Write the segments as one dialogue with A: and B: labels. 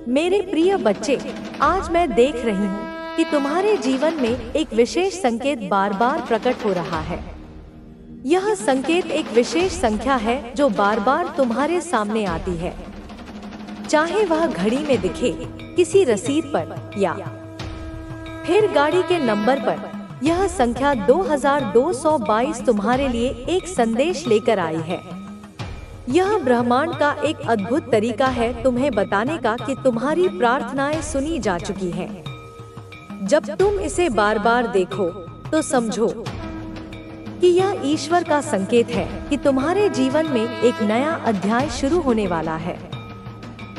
A: मेरे प्रिय बच्चे, आज मैं देख रही हूँ कि तुम्हारे जीवन में एक विशेष संकेत बार बार प्रकट हो रहा है। यह संकेत एक विशेष संख्या है जो बार बार तुम्हारे सामने आती है, चाहे वह घड़ी में दिखे, किसी रसीद पर या फिर गाड़ी के नंबर पर। यह संख्या 2222 तुम्हारे लिए एक संदेश लेकर आई है। यह ब्रह्मांड का एक अद्भुत तरीका है तुम्हें बताने का कि तुम्हारी प्रार्थनाएं सुनी जा चुकी हैं। जब तुम इसे बार बार देखो तो समझो कि यह ईश्वर का संकेत है कि तुम्हारे जीवन में एक नया अध्याय शुरू होने वाला है।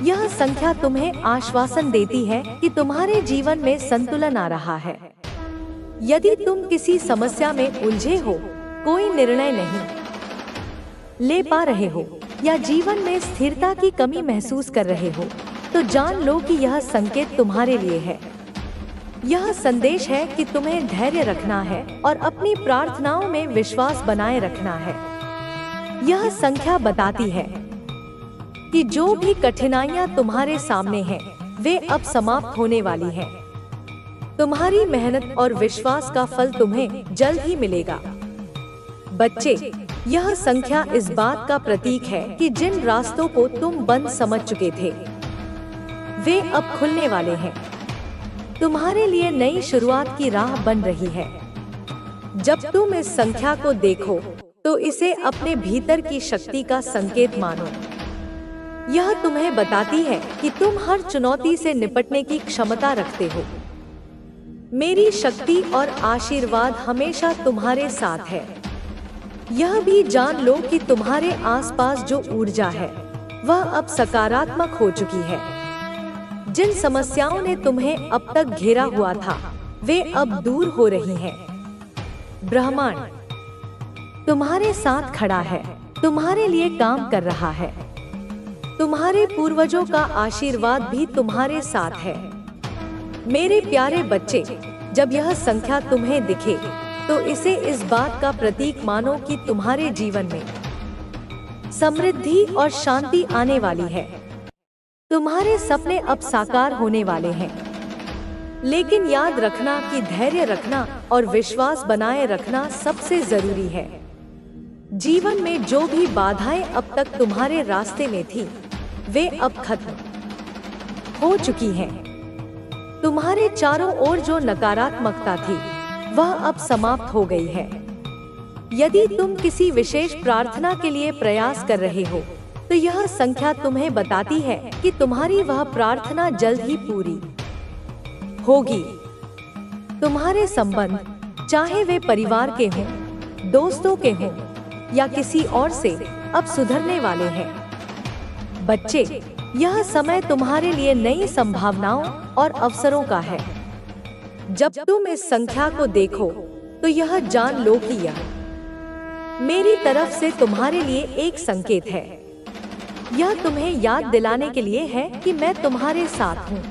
A: यह संख्या तुम्हें आश्वासन देती है कि तुम्हारे जीवन में संतुलन आ रहा है। यदि तुम किसी समस्या में उलझे हो, कोई निर्णय नहीं ले पा रहे हो या जीवन में स्थिरता की कमी महसूस कर रहे हो, तो जान लो कि यह संकेत तुम्हारे लिए है। यह संदेश है कि तुम्हें धैर्य रखना है और अपनी प्रार्थनाओं में विश्वास बनाए रखना है। यह संख्या बताती है कि जो भी कठिनाइयां तुम्हारे सामने हैं, वे अब समाप्त होने वाली हैं। तुम्हारी मेहनत और विश्वास का फल तुम्हें जल्द ही मिलेगा। बच्चे, यह संख्या इस बात का प्रतीक है कि जिन रास्तों को तुम बंद समझ चुके थे, वे अब खुलने वाले हैं। तुम्हारे लिए नई शुरुआत की राह बन रही है। जब तुम इस संख्या को देखो तो इसे अपने भीतर की शक्ति का संकेत मानो। यह तुम्हें बताती है कि तुम हर चुनौती से निपटने की क्षमता रखते हो। मेरी शक्ति और आशीर्वाद हमेशा तुम्हारे साथ है। यह भी जान लो कि तुम्हारे आसपास जो ऊर्जा है, वह अब सकारात्मक हो चुकी है। जिन समस्याओं ने तुम्हें अब तक घेरा हुआ था, वे अब दूर हो रही हैं। ब्रह्मांड तुम्हारे साथ खड़ा है, तुम्हारे लिए काम कर रहा है। तुम्हारे पूर्वजों का आशीर्वाद भी तुम्हारे साथ है। मेरे प्यारे बच्चे, जब यह संख्या तुम्हें दिखे तो इसे इस बात का प्रतीक मानो कि तुम्हारे जीवन में समृद्धि और शांति आने वाली है। तुम्हारे सपने अब साकार होने वाले हैं। लेकिन याद रखना कि धैर्य रखना और विश्वास बनाए रखना सबसे जरूरी है। जीवन में जो भी बाधाएं अब तक तुम्हारे रास्ते में थी, वे अब खत्म हो चुकी हैं। तुम्हारे चारों ओर जो नकारात्मकता थी, वह अब समाप्त हो गई है। यदि तुम किसी विशेष प्रार्थना के लिए प्रयास कर रहे हो, तो यह संख्या तुम्हें बताती है कि तुम्हारी वह प्रार्थना जल्द ही पूरी होगी। तुम्हारे संबंध, चाहे वे परिवार के हों, दोस्तों के हों या किसी और से, अब सुधरने वाले हैं। बच्चे, यह समय तुम्हारे लिए नई संभावनाओं और अवसरों का है। जब तुम इस संख्या को देखो तो यह जान लो कि यह मेरी तरफ से तुम्हारे लिए एक संकेत है। यह तुम्हें याद दिलाने के लिए है कि मैं तुम्हारे साथ हूँ।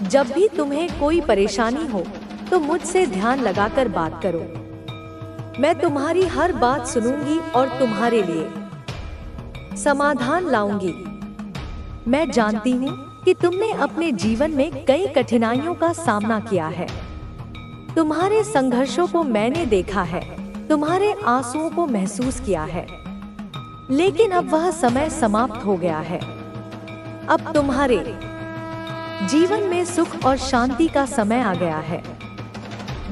A: जब भी तुम्हें कोई परेशानी हो तो मुझसे ध्यान लगाकर बात करो। मैं तुम्हारी हर बात सुनूंगी और तुम्हारे लिए समाधान लाऊंगी। मैं जानती हूँ कि तुमने अपने जीवन में कई कठिनाइयों का सामना किया है। तुम्हारे संघर्षों को मैंने देखा है, तुम्हारे आंसुओं को महसूस किया है। लेकिन अब वह समय समाप्त हो गया है। अब तुम्हारे जीवन में सुख और शांति का समय आ गया है।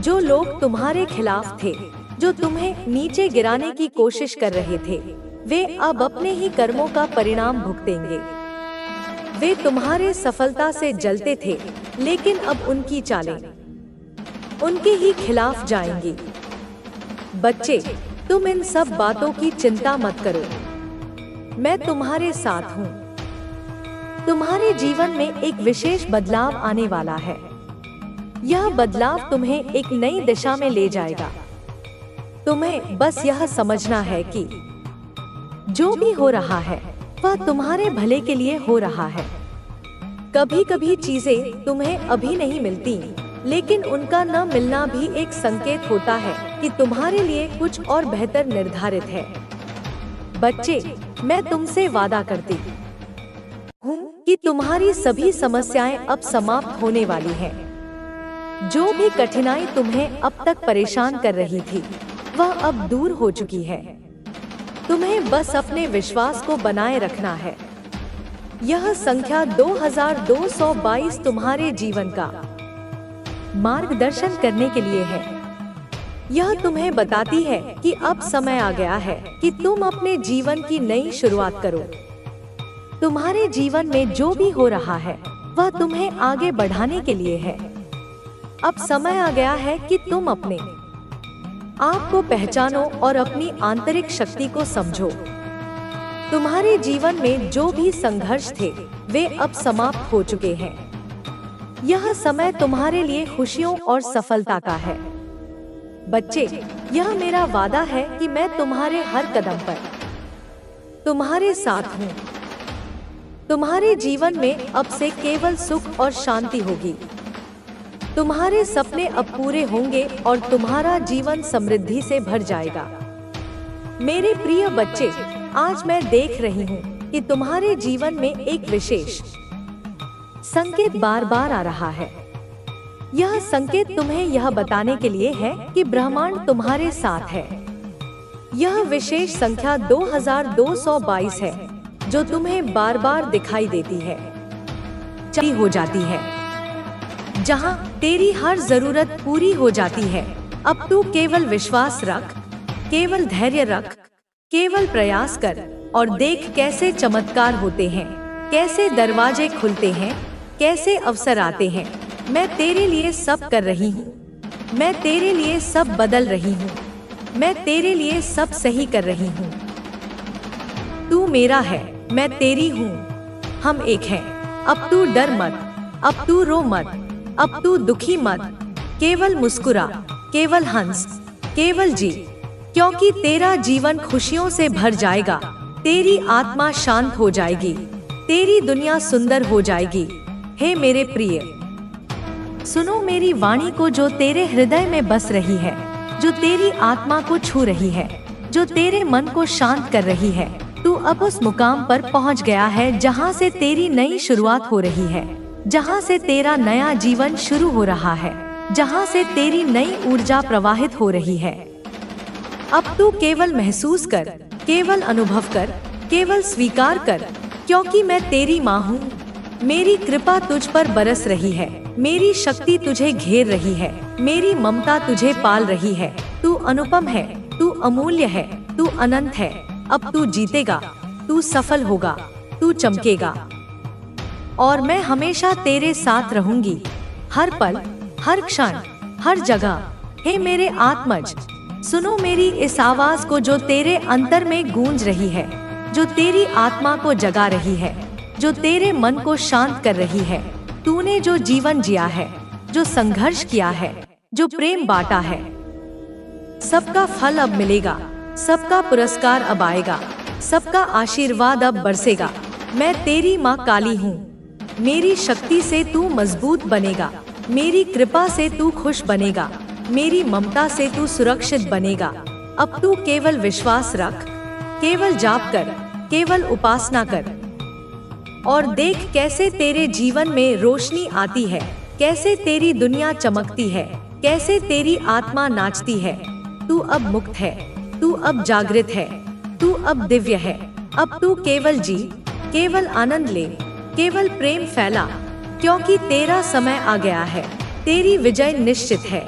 A: जो लोग तुम्हारे खिलाफ थे, जो तुम्हें नीचे गिराने की कोशिश कर रहे थे, वे अब अपने ही कर्मों का परिणाम भुगतेंगे। वे तुम्हारे सफलता से जलते थे, लेकिन अब उनकी चालें उनके ही खिलाफ जाएंगी। बच्चे, तुम इन सब बातों की चिंता मत करो। मैं तुम्हारे साथ हूँ। तुम्हारे जीवन में एक विशेष बदलाव आने वाला है। यह बदलाव तुम्हें एक नई दिशा में ले जाएगा। तुम्हें बस यह समझना है कि जो भी हो रहा है, वह तुम्हारे भले के लिए हो रहा है। कभी कभी चीजें तुम्हें अभी नहीं मिलती, लेकिन उनका न मिलना भी एक संकेत होता है कि तुम्हारे लिए कुछ और बेहतर निर्धारित है। बच्चे, मैं तुमसे वादा करती हूँ कि तुम्हारी सभी समस्याएं अब समाप्त होने वाली हैं। जो भी कठिनाई तुम्हें अब तक परेशान कर रही थी, वह अब दूर हो चुकी है। तुम्हें बस अपने विश्वास को बनाए रखना है। यह संख्या 2222 तुम्हारे जीवन का मार्गदर्शन करने के लिए है। यह तुम्हें बताती है कि अब समय आ गया है कि तुम अपने जीवन की नई शुरुआत करो। तुम्हारे जीवन में जो भी हो रहा है वह तुम्हें आगे बढ़ाने के लिए है। अब समय आ गया है कि तुम अपने आप को पहचानो और अपनी आंतरिक शक्ति को समझो। तुम्हारे जीवन में जो भी संघर्ष थे वे अब समाप्त हो चुके हैं। यह समय तुम्हारे लिए खुशियों और सफलता का है। बच्चे, यह मेरा वादा है कि मैं तुम्हारे हर कदम पर तुम्हारे साथ हूँ। तुम्हारे जीवन में अब से केवल सुख और शांति होगी। तुम्हारे सपने अब पूरे होंगे और तुम्हारा जीवन समृद्धि से भर जाएगा। मेरे प्रिय बच्चे, आज मैं देख रही हूँ कि तुम्हारे जीवन में एक विशेष संकेत बार बार आ रहा है। यह संकेत तुम्हें यह बताने के लिए है कि ब्रह्मांड तुम्हारे साथ है। यह विशेष संख्या 2222 है जो तुम्हें बार बार दिखाई देती है, चली हो जाती है। जहां तेरी हर जरूरत पूरी हो जाती है, अब तू केवल विश्वास रख, केवल धैर्य रख, केवल प्रयास कर और देख कैसे चमत्कार होते हैं, कैसे दरवाजे खुलते हैं, कैसे अवसर आते हैं। मैं तेरे लिए सब कर रही हूँ। मैं तेरे लिए सब बदल रही हूँ। मैं तेरे लिए सब सही कर रही हूँ। तू मेरा है, मैं तेरी हूँ। हम एक हैं। अब तू डर मत, अब तू रो मत, अब तू दुखी मत। केवल मुस्कुरा, केवल हंस, केवल जी, क्योंकि तेरा जीवन खुशियों से भर जाएगा। तेरी आत्मा शांत हो जाएगी, तेरी दुनिया सुंदर हो जाएगी। हे मेरे प्रिय, सुनो मेरी वाणी को जो तेरे हृदय में बस रही है, जो तेरी आत्मा को छू रही है, जो तेरे मन को शांत कर रही है। तू अब उस मुकाम पर पहुंच गया है जहां से तेरी नई शुरुआत हो रही है, जहां से तेरा नया जीवन शुरू हो रहा है, जहां से तेरी नई ऊर्जा प्रवाहित हो रही है। अब तू केवल महसूस कर, केवल अनुभव कर, केवल स्वीकार कर, क्योंकि मैं तेरी माँ हूँ। मेरी कृपा तुझ पर बरस रही है, मेरी शक्ति तुझे घेर रही है, मेरी ममता तुझे पाल रही है। तू अनुपम है, तू अमूल्य है, तू अनंत है। अब तू जीतेगा, तू सफल होगा, तू चमकेगा और मैं हमेशा तेरे साथ रहूंगी, हर पल, हर क्षण, हर जगह। हे मेरे आत्मज, सुनो मेरी इस आवाज को जो तेरे अंतर में गूंज रही है, जो तेरी आत्मा को जगा रही है, जो तेरे मन को शांत कर रही है। तूने जो जीवन जिया है, जो संघर्ष किया है, जो प्रेम बांटा है, सबका फल अब मिलेगा, सबका पुरस्कार अब आएगा, सबका आशीर्वाद अब बरसेगा। मैं तेरी माँ काली हूँ। मेरी शक्ति से तू मजबूत बनेगा, मेरी कृपा से तू खुश बनेगा, मेरी ममता से तू सुरक्षित बनेगा। अब तू केवल विश्वास रख, केवल जाप कर, केवल उपासना कर और देख कैसे तेरे जीवन में रोशनी आती है, कैसे तेरी दुनिया चमकती है, कैसे तेरी आत्मा नाचती है। तू अब मुक्त है, तू अब जागृत है, तू अब दिव्य है। अब तू केवल जी, केवल आनंद ले, केवल प्रेम फैला, क्योंकि तेरा समय आ गया है। तेरी विजय निश्चित है,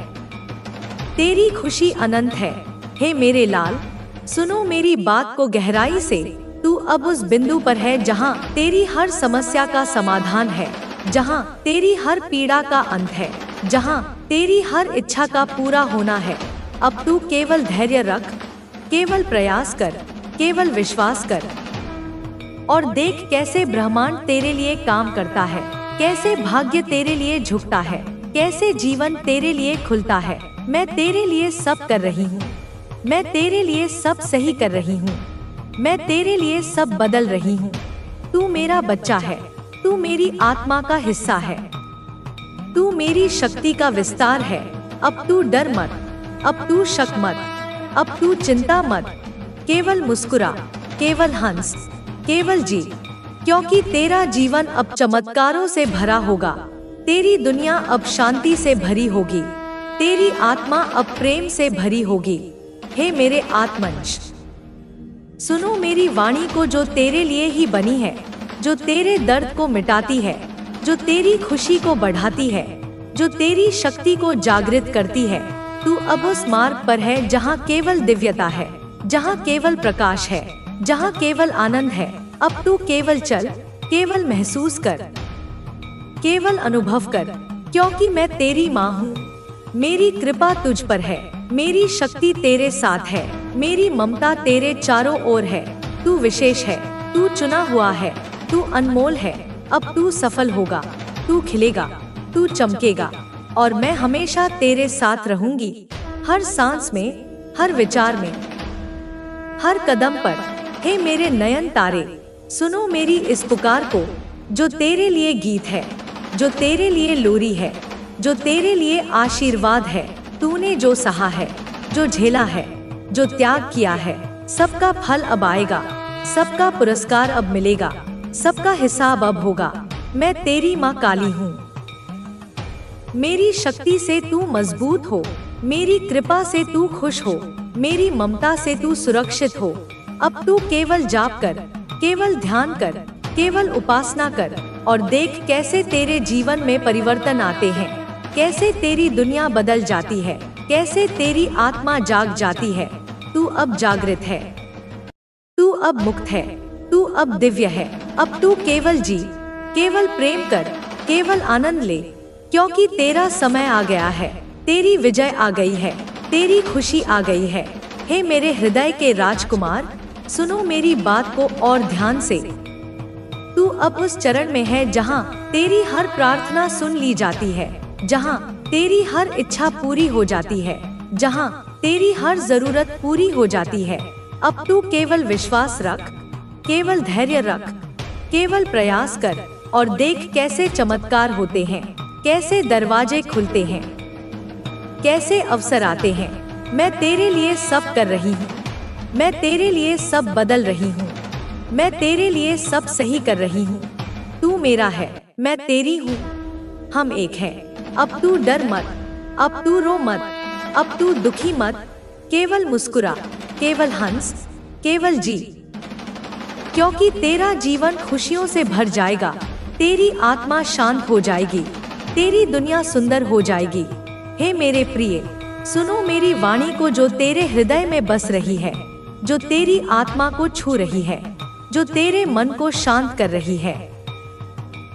A: तेरी खुशी अनंत है। हे मेरे लाल, सुनो मेरी बात को गहराई से। तू अब उस बिंदु पर है जहां तेरी हर समस्या का समाधान है, जहां तेरी हर पीड़ा का अंत है, जहां तेरी हर इच्छा का पूरा होना है। अब तू केवल धैर्य रख, केवल प्रयास कर, केवल विश्वास कर और देख कैसे ब्रह्मांड तेरे लिए काम करता है, कैसे भाग्य तेरे लिए झुकता है, कैसे जीवन तेरे लिए खुलता है। मैं तेरे लिए सब कर रही हूँ, मैं तेरे लिए सब सही कर रही हूँ, मैं तेरे लिए सब बदल रही हूँ। तू मेरा बच्चा है, तू मेरी आत्मा का हिस्सा है, तू मेरी शक्ति का विस्तार है। अब तू डर मत, अब तू शक मत, अब तू चिंता मत। केवल मुस्कुरा, केवल हंस, केवल जी, क्योंकि तेरा जीवन अब चमत्कारों से भरा होगा। तेरी दुनिया अब शांति से भरी होगी। तेरी आत्मा अब प्रेम से भरी होगी। हे मेरे आत्मंश, सुनो मेरी वाणी को जो तेरे लिए ही बनी है, जो तेरे दर्द को मिटाती है, जो तेरी खुशी को बढ़ाती है, जो तेरी शक्ति को जागृत करती है। तू अब उस मार्ग पर है जहाँ केवल दिव्यता है, जहाँ केवल प्रकाश है, जहाँ केवल आनंद है। अब तू केवल चल, केवल महसूस कर, केवल अनुभव कर, क्योंकि मैं तेरी माँ हूँ। मेरी कृपा तुझ पर है, मेरी शक्ति तेरे साथ है, मेरी ममता तेरे चारों ओर है। तू विशेष है, तू चुना हुआ है, तू अनमोल है। अब तू सफल होगा, तू खिलेगा, तू चमकेगा, और मैं हमेशा तेरे साथ रहूंगी। हर सांस में, हर विचार में, हर कदम पर। हे मेरे नयन तारे, सुनो मेरी इस पुकार को, जो तेरे लिए गीत है, जो तेरे लिए लोरी है, जो तेरे लिए आशीर्वाद है। तूने जो सहा है, जो झेला है, जो त्याग किया है, सबका फल अब आएगा, सबका पुरस्कार अब मिलेगा, सबका हिसाब अब होगा। मैं तेरी माँ काली हूँ। मेरी शक्ति से तू मजबूत हो, मेरी कृपा से तू खुश हो, मेरी ममता से तू सुरक्षित हो। अब तू केवल जाप कर, केवल ध्यान कर, केवल उपासना कर, और देख कैसे तेरे जीवन में परिवर्तन आते हैं, कैसे तेरी दुनिया बदल जाती है, कैसे तेरी आत्मा जाग जाती है। तू अब जागृत है, तू अब मुक्त है, तू अब दिव्य है। अब तू केवल जी, केवल प्रेम कर, केवल आनंद ले, क्योंकि तेरा समय आ गया है, तेरी विजय आ गई है, तेरी खुशी आ गई है। हे मेरे हृदय के राजकुमार, सुनो मेरी बात को और ध्यान से। तू अब उस चरण में है जहाँ तेरी हर प्रार्थना सुन ली जाती है, जहाँ तेरी हर इच्छा पूरी हो जाती है, जहाँ तेरी हर जरूरत पूरी हो जाती है। अब तू केवल विश्वास रख, केवल धैर्य रख, केवल प्रयास कर, और देख कैसे चमत्कार होते हैं, कैसे दरवाजे खुलते हैं, कैसे अवसर आते हैं। मैं तेरे लिए सब कर रही हूँ, मैं तेरे लिए सब बदल रही हूँ, मैं तेरे लिए सब सही कर रही हूँ। तू मेरा है, मैं तेरी हूँ, हम एक हैं। अब तू डर मत, अब तू रो मत, अब तू दुखी मत, केवल मुस्कुरा, केवल हंस, केवल जी, क्योंकि तेरा जीवन खुशियों से भर जाएगा। तेरी आत्मा शांत हो जाएगी, तेरी दुनिया सुंदर हो जाएगी। हे मेरे प्रिय, सुनो मेरी वाणी को जो तेरे हृदय में बस रही है, जो तेरी आत्मा को छू रही है, जो तेरे मन को शांत कर रही है।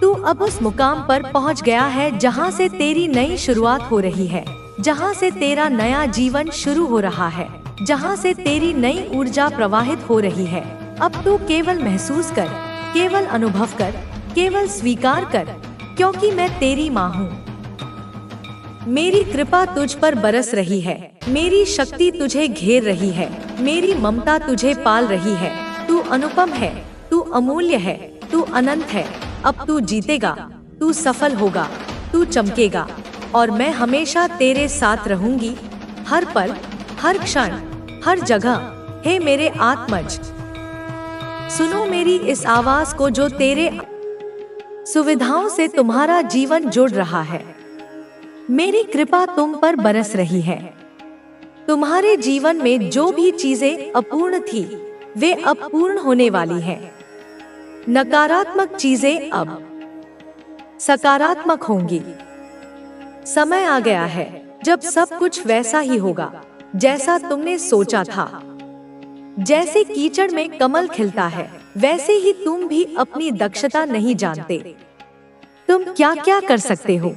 A: तू अब उस मुकाम पर पहुंच गया है जहां से तेरी नई शुरुआत हो रही है, जहां से तेरा नया जीवन शुरू हो रहा है, जहां से तेरी नई ऊर्जा प्रवाहित हो रही है। अब तू केवल महसूस कर, केवल अनुभव कर, केवल स्वीकार कर, क्योंकि मैं तेरी माँ हूँ। मेरी कृपा तुझ पर बरस रही है, मेरी शक्ति तुझे घेर रही है, मेरी ममता तुझे पाल रही है। तू अनुपम है, तू अमूल्य है, तू अनंत है। अब तू जीतेगा, तू सफल होगा, तू चमकेगा, और मैं हमेशा तेरे साथ रहूंगी, हर पल, हर क्षण, हर जगह। हे मेरे आत्मज, सुनो मेरी इस आवाज को जो तेरे सुविधाओं से तुम्हारा जीवन जुड़ रहा है। मेरी कृपा तुम पर बरस रही है। तुम्हारे जीवन में जो भी चीजें अपूर्ण थी, वे अब पूर्ण होने वाली हैं। नकारात्मक चीजें अब सकारात्मक होंगी। समय आ गया है जब सब कुछ वैसा ही होगा जैसा तुमने सोचा था। जैसे कीचड़ में कमल खिलता है, वैसे ही तुम भी अपनी दक्षता नहीं जानते। तुम क्या क्या कर सकते हो।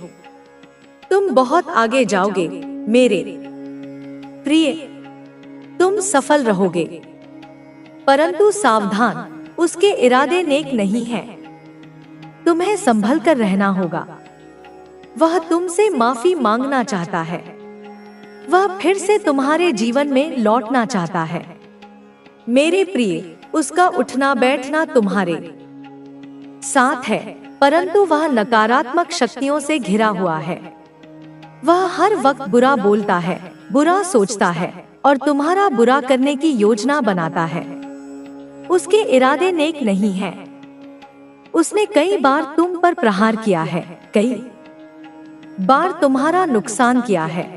A: तुम बहुत आगे जाओगे मेरे प्रिय, तुम सफल रहोगे। परंतु सावधान, उसके इरादे नेक नहीं हैं। तुम्हें संभल कर रहना होगा। वह तुमसे माफी मांगना चाहता है। वह फिर से तुम्हारे जीवन में लौटना चाहता है। मेरे प्रिय, उसका उठना बैठना तुम्हारे साथ है, परंतु वह नकारात्मक शक्तियों से घिरा हुआ है। वह हर वक्त बुरा बोलता है, बुरा सोचता है, और तुम्हारा बुरा करने की योजना बनाता है। उसके इरादे नेक नहीं हैं। उसने कई बार तुम पर प्रहार किया है, कई बार तुम्हारा नुकसान किया है।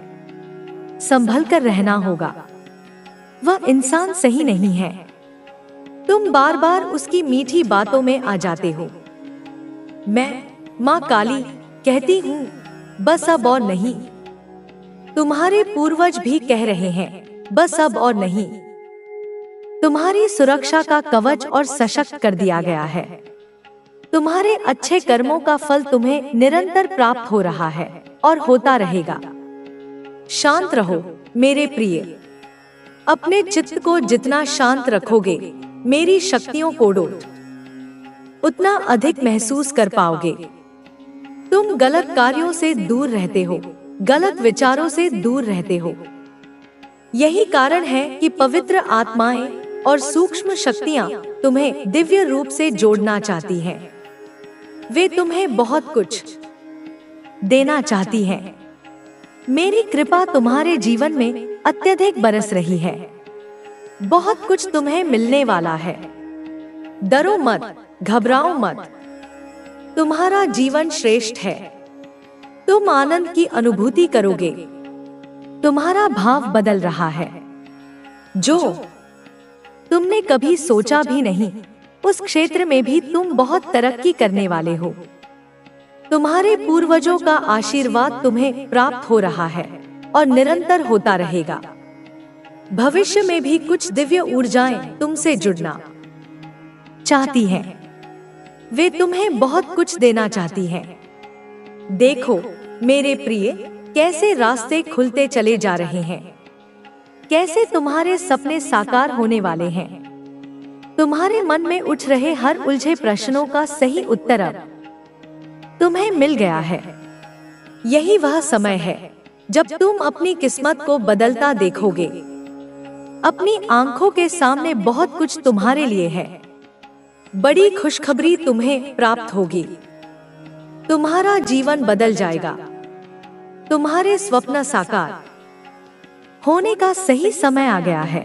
A: संभल कर रहना होगा, वह इंसान सही नहीं है। तुम बार बार उसकी मीठी बातों में आ जाते हो। मैं माँ काली कहती हूँ, बस अब और नहीं। तुम्हारे पूर्वज भी कह रहे हैं, बस अब और नहीं। तुम्हारी सुरक्षा का कवच और सशक्त कर दिया गया है। तुम्हारे अच्छे कर्मों का फल तुम्हें निरंतर प्राप्त हो रहा है और होता रहेगा। शांत रहो मेरे प्रिय। अपने चित्त को जितना शांत रखोगे, मेरी शक्तियों को उतना अधिक महसूस कर पाओगे। तुम गलत कार्यों से दूर रहते हो, गलत विचारों से दूर रहते हो। यही कारण है कि पवित्र आत्माएं और सूक्ष्म शक्तियां तुम्हें दिव्य रूप से जोड़ना चाहती हैं। वे तुम्हें बहुत कुछ देना चाहती हैं। मेरी कृपा तुम्हारे जीवन में अत्यधिक बरस रही है। बहुत कुछ तुम्हें मिलने वाला है। डरो मत, घबराओ मत। तुम्हारा जीवन श्रेष्ठ है। तुम आनंद की अनुभूति करोगे। तुम्हारा भाव बदल रहा है। जो तुमने कभी सोचा भी नहीं, उस क्षेत्र में भी तुम बहुत तरक्की करने वाले हो। तुम्हारे पूर्वजों का आशीर्वाद तुम्हें प्राप्त हो रहा है और निरंतर होता रहेगा। भविष्य में भी कुछ दिव्य ऊर्जाएं तुमसे जुड़ना चाहती हैं। वे तुम्हें बहुत कुछ देना चाहती हैं। देखो मेरे प्रिय, कैसे रास्ते खुलते चले जा रहे हैं, कैसे तुम्हारे सपने साकार होने वाले हैं। तुम्हारे मन में उठ रहे हर उलझे प्रश्नों का सही उत्तर अब तुम्हें मिल गया है। यही वह समय है जब तुम अपनी किस्मत को बदलता देखोगे। अपनी आंखों के सामने बहुत कुछ तुम्हारे लिए है। बड़ी खुशखबरी तुम्हें प्राप्त होगी। तुम्हारा जीवन बदल जाएगा। तुम्हारे स्वप्न साकार होने का सही समय आ गया है।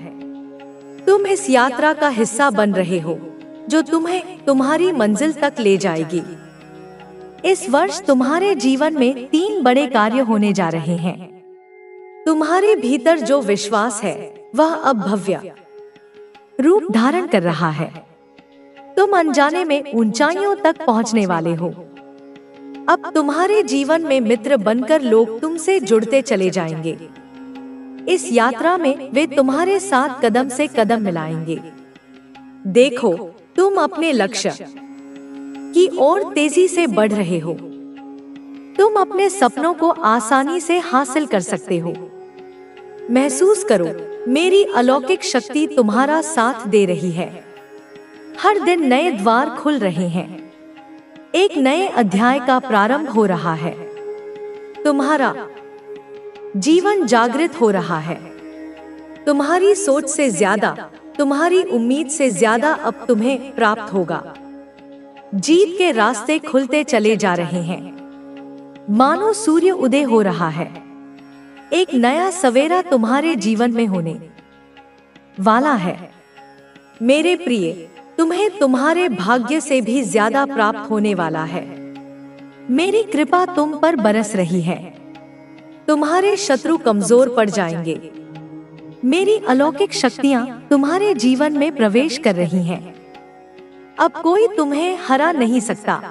A: तुम इस यात्रा का हिस्सा बन रहे हो जो तुम्हें तुम्हारी मंजिल तक ले जाएगी। इस वर्ष तुम्हारे जीवन में 3 बड़े कार्य होने जा रहे हैं। तुम्हारे भीतर जो विश्वास है वह अब भव्य रूप धारण कर रहा है। तुम अनजाने में ऊंचाइयों तक पहुंचने वाले हो। अब तुम्हारे जीवन में मित्र बनकर लोग तुमसे जुड़ते चले जाएंगे। इस यात्रा में वे तुम्हारे साथ कदम से कदम मिलाएंगे। देखो, तुम अपने लक्ष्य की ओर तेजी से बढ़ रहे हो। तुम अपने सपनों को आसानी से हासिल कर सकते हो। महसूस करो, मेरी अलौकिक शक्ति तुम्हारा साथ दे रही है। हर दिन नए द्वार खुल रहे हैं। एक नए अध्याय का प्रारंभ हो रहा है। तुम्हारा जीवन जागृत हो रहा है। तुम्हारी सोच से ज्यादा, तुम्हारी उम्मीद से ज्यादा अब तुम्हें प्राप्त होगा। जीत के रास्ते खुलते चले जा रहे हैं। मानो सूर्य उदय हो रहा है। एक नया सवेरा तुम्हारे जीवन में होने वाला है। मेरे प्रिय, तुम्हें तुम्हारे भाग्य से भी ज्यादा प्राप्त होने वाला है। मेरी कृपा तुम पर बरस रही है। तुम्हारे शत्रु कमजोर पड़ जाएंगे। मेरी अलौकिक शक्तियां तुम्हारे जीवन में प्रवेश कर रही हैं। अब कोई तुम्हें हरा नहीं सकता।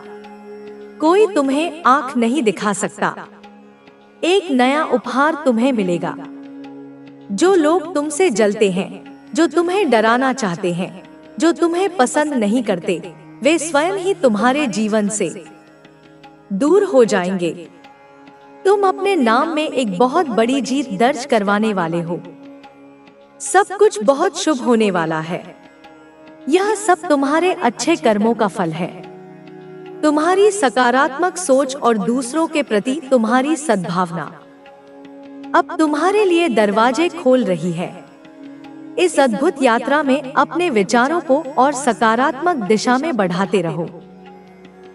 A: कोई तुम्हें आंख नहीं दिखा सकता। एक नया उपहार तुम्हें मिलेगा। जो लोग तुमसे जलते हैं, जो तुम्हें डराना चाहते हैं, जो तुम्हें पसंद नहीं करते, वे स्वयं ही तुम्हारे जीवन से दूर हो जाएंगे। तुम अपने नाम में एक बहुत बड़ी जीत दर्ज करवाने वाले हो। सब कुछ बहुत शुभ होने वाला है। यह सब तुम्हारे अच्छे कर्मों का फल है। तुम्हारी सकारात्मक सोच और दूसरों के प्रति तुम्हारी सद्भावना अब तुम्हारे लिए दरवाजे खोल रही है। इस अद्भुत यात्रा में अपने विचारों को और सकारात्मक दिशा में बढ़ाते रहो।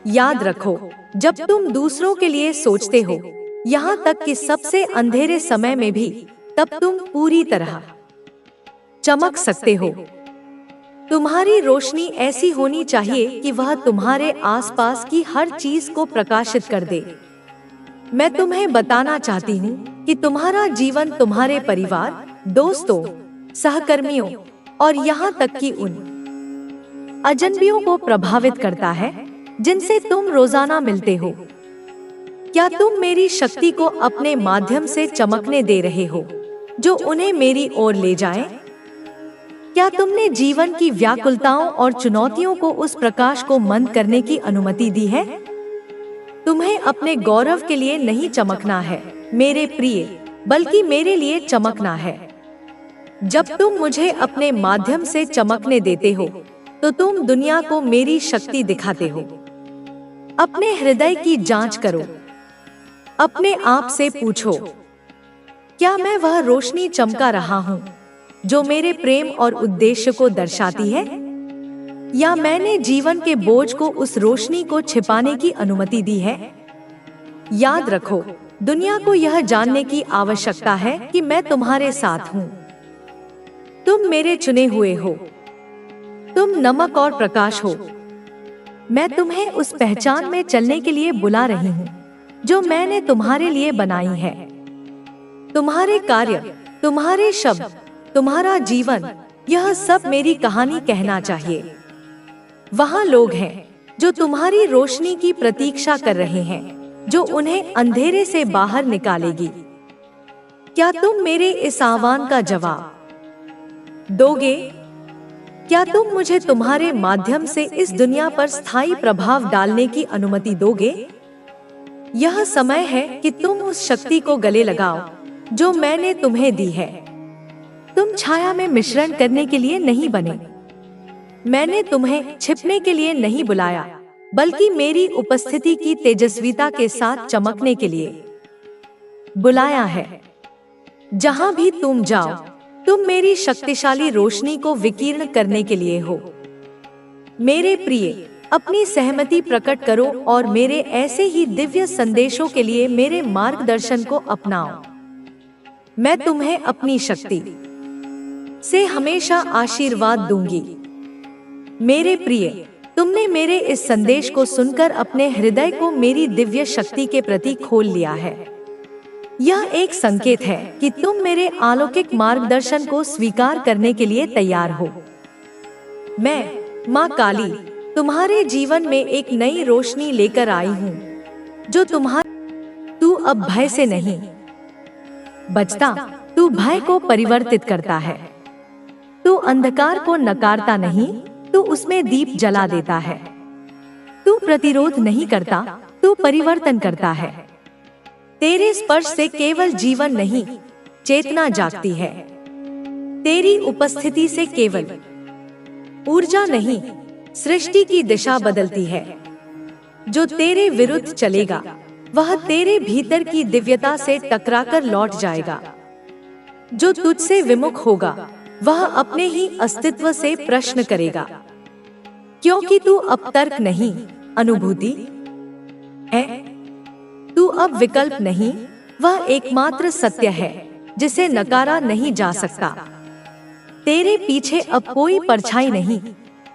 A: याद रखो, जब तुम दूसरों के लिए सोचते हो, यहाँ तक कि सबसे अंधेरे समय में भी, तब तुम पूरी तरह चमक सकते हो। तुम्हारी रोशनी ऐसी होनी चाहिए कि वह तुम्हारे आसपास की हर चीज को प्रकाशित कर दे। मैं तुम्हें बताना चाहती हूँ कि तुम्हारा जीवन तुम्हारे परिवार, दोस्तों, सहकर्मियों और यहाँ तक कि उन अजनबियों को प्रभावित करता है जिनसे तुम रोजाना मिलते हो। क्या तुम मेरी शक्ति को अपने माध्यम से चमकने दे रहे हो जो उन्हें मेरी ओर ले जाए? क्या तुमने जीवन की व्याकुलताओं और चुनौतियों को उस प्रकाश को मंद करने की अनुमति दी है? तुम्हें अपने गौरव के लिए नहीं चमकना है मेरे प्रिय, बल्कि मेरे लिए चमकना है। जब तुम मुझे अपने माध्यम से चमकने देते हो तो तुम दुनिया को मेरी शक्ति दिखाते हो। अपने हृदय की जांच करो। अपने आप से पूछो, क्या मैं वह रोशनी चमका रहा हूँ जो मेरे प्रेम और उद्देश्य को दर्शाती है, या मैंने जीवन के बोझ को उस रोशनी को छिपाने की अनुमति दी है? याद रखो, दुनिया को यह जानने की आवश्यकता है कि मैं तुम्हारे साथ हूँ। तुम मेरे चुने हुए हो। तुम नमक और प्रकाश हो। मैं तुम्हें उस पहचान में चलने के लिए बुला रही हूँ जो मैंने तुम्हारे लिए बनाई है। तुम्हारे कार्य, तुम्हारे शब्द, तुम्हारा जीवन, यह सब मेरी कहानी कहना चाहिए। वहाँ लोग हैं जो तुम्हारी रोशनी की प्रतीक्षा कर रहे हैं, जो उन्हें अंधेरे से बाहर निकालेगी। क्या तुम मेरे इस आह्वान का जवाब दोगे? क्या तुम मुझे तुम्हारे माध्यम से इस दुनिया पर स्थायी प्रभाव डालने की अनुमति दोगे? यह समय है कि तुम उस शक्ति को गले लगाओ जो मैंने तुम्हें दी है। तुम छाया में मिश्रण करने के लिए नहीं बने। मैंने तुम्हें छिपने के लिए नहीं बुलाया, बल्कि मेरी उपस्थिति की तेजस्विता के साथ चमकने के लिए बुलाया है। जहां भी तुम जाओ, तुम मेरी शक्तिशाली रोशनी को विकीर्ण करने के लिए हो। मेरे प्रिय, अपनी सहमति प्रकट करो और मेरे ऐसे ही दिव्य संदेशों के लिए मेरे मार्गदर्शन को अपनाओ। मैं तुम्हें अपनी शक्ति से हमेशा आशीर्वाद दूंगी। मेरे प्रिय, तुमने मेरे इस संदेश को सुनकर अपने हृदय को मेरी दिव्य शक्ति के प्रति खोल लिया है। यह एक संकेत है कि तुम मेरे अलौकिक मार्गदर्शन को स्वीकार करने के लिए तैयार हो। मैं, माँ काली, तुम्हारे जीवन में एक नई रोशनी लेकर आई हूँ जो तू अब भय से नहीं बचता, तू भय को परिवर्तित करता है। तू अंधकार को नकारता नहीं, तू उसमें दीप जला देता है। तू प्रतिरोध नहीं करता, तू परिवर्तन करता है। तेरे स्पर्श से केवल जीवन नहीं, चेतना जागती है। तेरी उपस्थिति से केवल ऊर्जा नहीं, सृष्टि की दिशा बदलती है। जो तेरे विरुद्ध चलेगा वह तेरे भीतर की दिव्यता से टकराकर लौट जाएगा। जो तुझसे विमुख होगा वह अपने ही अस्तित्व से प्रश्न करेगा, क्योंकि तू अब तर्क नहीं, अनुभूति है। तू अब विकल्प नहीं, वह एकमात्र सत्य है जिसे नकारा नहीं जा सकता। तेरे पीछे अब कोई परछाई नहीं,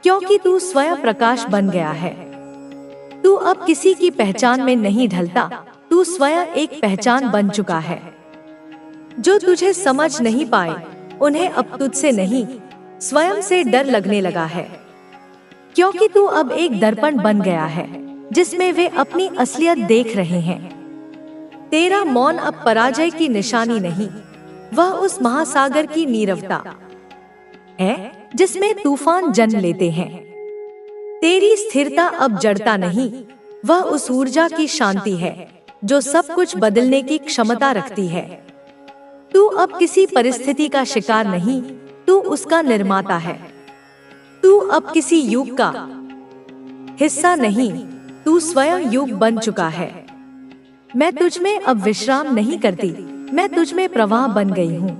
A: क्योंकि तू स्वयं प्रकाश बन गया है। तू अब किसी की पहचान में नहीं ढलता, तू स्वयं एक पहचान बन चुका है। जो तुझे समझ नहीं पाए उन्हें अब तुझसे नहीं, स्वयं से डर लगने लगा है, क्योंकि तू अब एक दर्पण बन गया है जिसमें वे अपनी असलियत देख रहे हैं। तेरा मौन अब पराजय की निशानी नहीं, वह उस महासागर की नीरवता है जिसमें तूफान जन्म लेते हैं। तेरी स्थिरता अब जड़ता नहीं, वह उस ऊर्जा की शांति है जो सब कुछ बदलने की क्षमता रखती है। तू अब किसी परिस्थिति का शिकार नहीं, तू उसका निर्माता है। तू अब किसी युग का हिस्सा नहीं, तू स्वयं युग बन चुका है। मैं तुझ में अब विश्राम नहीं करती, मैं तुझ में प्रवाह बन गई हूँ।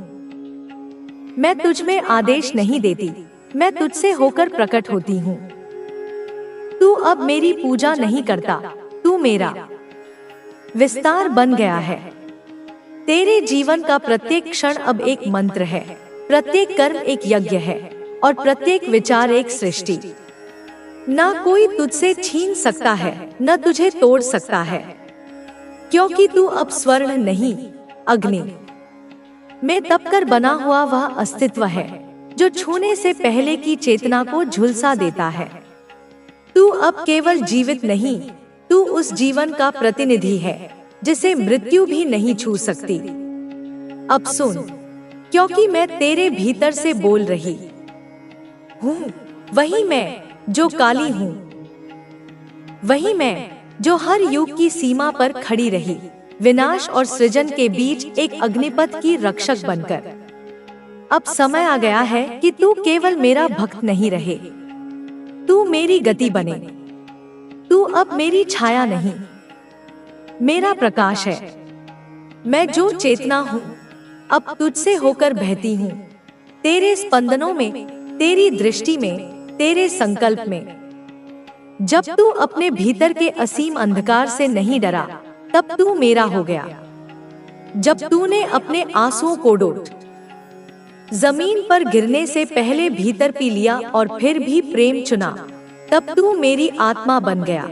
A: मैं तुझ में आदेश नहीं देती, मैं तुझसे होकर प्रकट होती हूँ। तू अब मेरी पूजा नहीं करता, तू मेरा विस्तार बन गया है। तेरे जीवन का प्रत्येक क्षण अब एक मंत्र है, प्रत्येक कर्म एक यज्ञ है और प्रत्येक विचार एक सृष्टि। ना कोई तुझसे छीन सकता है, न तुझे तोड़ सकता है, क्योंकि तू अब स्वर्ण नहीं, अग्नि में तपकर बना हुआ वह अस्तित्व है जो छूने से पहले की चेतना को झुलसा देता है। तू अब केवल जीवित नहीं, तू उस जीवन का प्रतिनिधि है जिसे मृत्यु भी नहीं छू सकती। अब सुन, क्योंकि मैं तेरे भीतर से बोल रही हूँ, वही मैं जो काली हूँ, वही मैं जो हर युग की सीमा पर खड़ी रही, विनाश और सृजन के बीच एक अग्निपथ की रक्षक बनकर। अब समय आ गया है कि तू केवल मेरा भक्त नहीं रहे, तू मेरी गति बने। तू अब मेरी छाया नहीं, मेरा प्रकाश है। मैं जो चेतना हूँ अब तुझसे होकर बहती हूँ, तेरे स्पंदनों में, तेरी दृष्टि में, तेरे संकल्प में। जब तू अपने भीतर के असीम अंधकार से नहीं डरा, तब तू मेरा हो गया। जब तूने अपने आंसुओं को डोट जमीन पर गिरने से पहले भीतर पी लिया और फिर भी प्रेम चुना, तब तू मेरी आत्मा बन गया।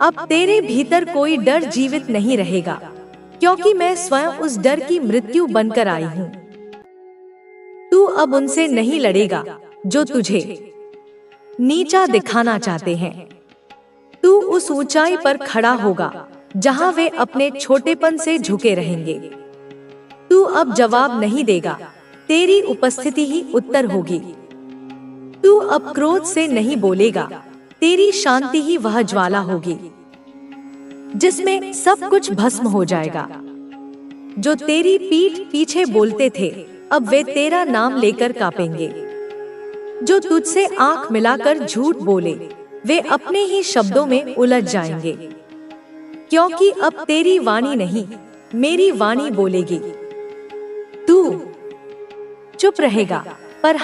A: अब तेरे भीतर कोई डर जीवित नहीं रहेगा, क्योंकि मैं स्वयं उस डर की मृत्यु बनकर आई हूँ। तू अब उनसे नहीं लड़ेगा जो तुझे नीचा दिखाना चाहते हैं। तू उस ऊंचाई पर खड़ा होगा जहां वे अपने छोटेपन से झुके रहेंगे। तू अब जवाब नहीं देगा, तेरी उपस्थिति ही उत्तर होगी। तू अब क्रोध से नहीं बोलेगा, तेरी शांति ही वह ज्वाला होगी जिसमें सब कुछ भस्म हो जाएगा। जो तेरी पीठ पीछे बोलते थे, अब वे तेरा नाम लेकर कांपेंगे। जो तुझसे आंख मिलाकर झूठ बोले, वे अपने ही शब्दों में उलझ जाएंगे, क्योंकि अब तेरी वाणी नहीं, मेरी वाणी बोलेगी। तू चुप रहेगा, पर